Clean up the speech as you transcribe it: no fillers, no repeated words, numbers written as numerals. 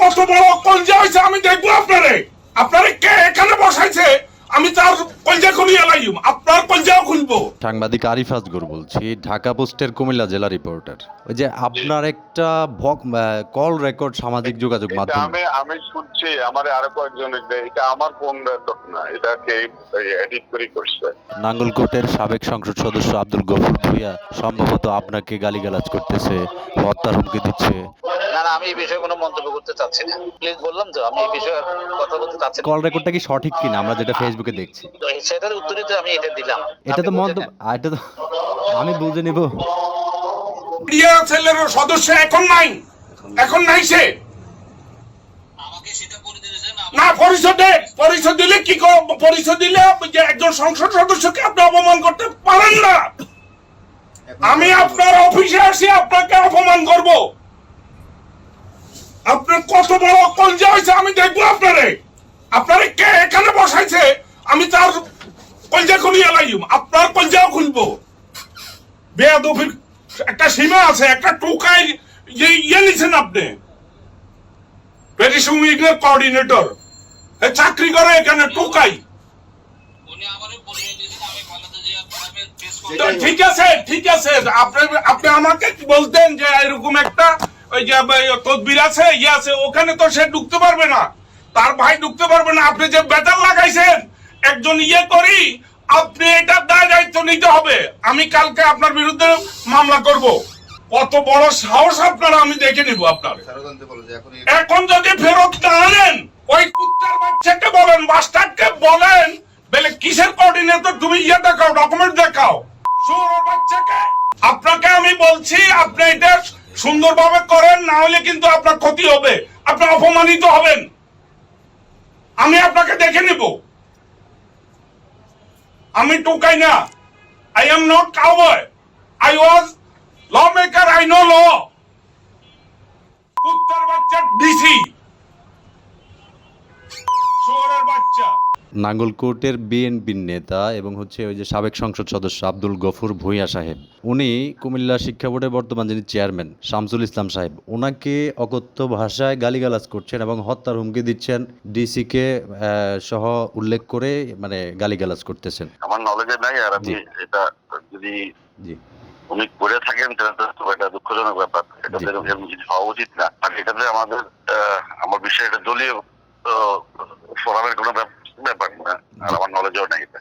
কত বড় কলজা হয়েছে আমি দেখবো আপনারে কে এখানে বসাইছে আমি তার কলজা খুলিয়ে লাইম আপনার কলজাও খুলবো। সাংবাদিক আরিফ আসগর বলছি, ঢাকা পোস্টের কুমিল্লা জেলা রিপোর্টার। ওই যে আপনার একটা কল রেকর্ড সামাজিক যোগাযোগ মাধ্যমে আমি শুনছি, আমার আরো কয়েকজন, এটা আমার ফোন রেকর্ড না, এটাকে এডিট করে করছে। নাঙ্গলকোটের সাবেক সংসদ সদস্য আব্দুল গফুর ভূঁইয়া সম্ভবত আপনাকে গালিগালাজ করতেছে, হত্যার হুমকি দিচ্ছে। না না, আমি এই বিষয়ে কোনো মন্তব্য করতে চাচ্ছি না, প্লিজ। বললাম তো আমি এই বিষয়ে কথা বলতে চাচ্ছি না। কল রেকর্ডটা কি সঠিক কিনা আমরা যেটা ফেসবুকে দেখছি, তো সেটার উত্তরই তো আমি এটা দিলাম। এটা তো আপনি বুঝে নেন। এটা তো আমি বুঝে নিব। মিডিয়া সেলের সদস্য এখন নাই সে। না পরিচয় দিলে কি পরিচয় দিলে যে একজন সংসদ সদস্যকে আপনি অপমান করতে পারেন না। আমি আপনার অফিসে আসি আপনাকে অপমান করব? আপনার কত বড় কলজা হয়েছে আমি দেখবো আপনারে কে এখানে বসাইছে আমি তার কলজা খুলিয়ে লাইম আপনার কলজাও খুলবো। বেয়াদবির একটা সীমা আছে, একটা টোকাই ইয়ে নিছেন আপনি। পেরিস উইংয়ের কোঅর্ডিনেটর চাকরি করে এখানে টোকাই। ঠিক আছে আপনি আমাকে বলতেন যে এরকম একটা ওই যে তদবির আছে ইয়ে আছে, ওখানে তো সে ঢুকতে পারবে না, তার ভাই ঢুকতে পারবে না। আপনি যে বেতন লাগাইছেন একজন ইয়ে করি, আপনি এটার দায় দায়িত্ব নিতে হবে। আমি কালকে আপনার বিরুদ্ধে মামলা করব। কত বড় সাহস আপনারা, আমি দেখে নিব আপনার। এখন যদি ফেরত না আনেন ওই কুত্তার বাচ্চাকে বলেন, মাস্টারকে বলেন, বলে কিসের কোঅর্ডিনেটর তুমি ইয়ে দেখাও, ডকুমেন্ট দেখাও। শুয়োরের বাচ্চাকে আপনাকে আমি বলছি আপনি এটা সুন্দরভাবে করেন, না হলে কিন্তু আপনার ক্ষতি হবে, আপনি অপমানিত হবেন। আমি আপনাকে দেখে নিব। আমি টোকাই না। I am not cowboy. I was lawmaker. I know law. কুত্তার বাচ্চা ডিসি, শুয়োরের বাচ্চা। নাঙ্গলকোটের বিএনপির নেতা এবং হচ্ছে ওই যে সাবেক সংসদ সদস্য আব্দুল গফুর ভূঁইয়া সাহেব, উনি কুমিল্লা শিক্ষা বোর্ডের বর্তমান যিনি চেয়ারম্যান শামসুল ইসলাম সাহেব, ওনাকে অকথ্য ভাষায় গালিগালাজ করছেন এবং হত্যার হুমকি দিচ্ছেন, ডিসিকে সহ উল্লেখ করে মানে গালিগালাজ করতেছেন। আমার নলেজে নাই, আর আমি এটা যদি উনি করে থাকেন তাহলে তো এটা দুঃখজনক ব্যাপার। এটা এরকম কিছু হওয়া উচিত না। আর এটাতে আমার বিষয়ে এটা দলীয় ফোরামের কোনো ব্যাপার না, আর আমার নলেজও নাই এটা।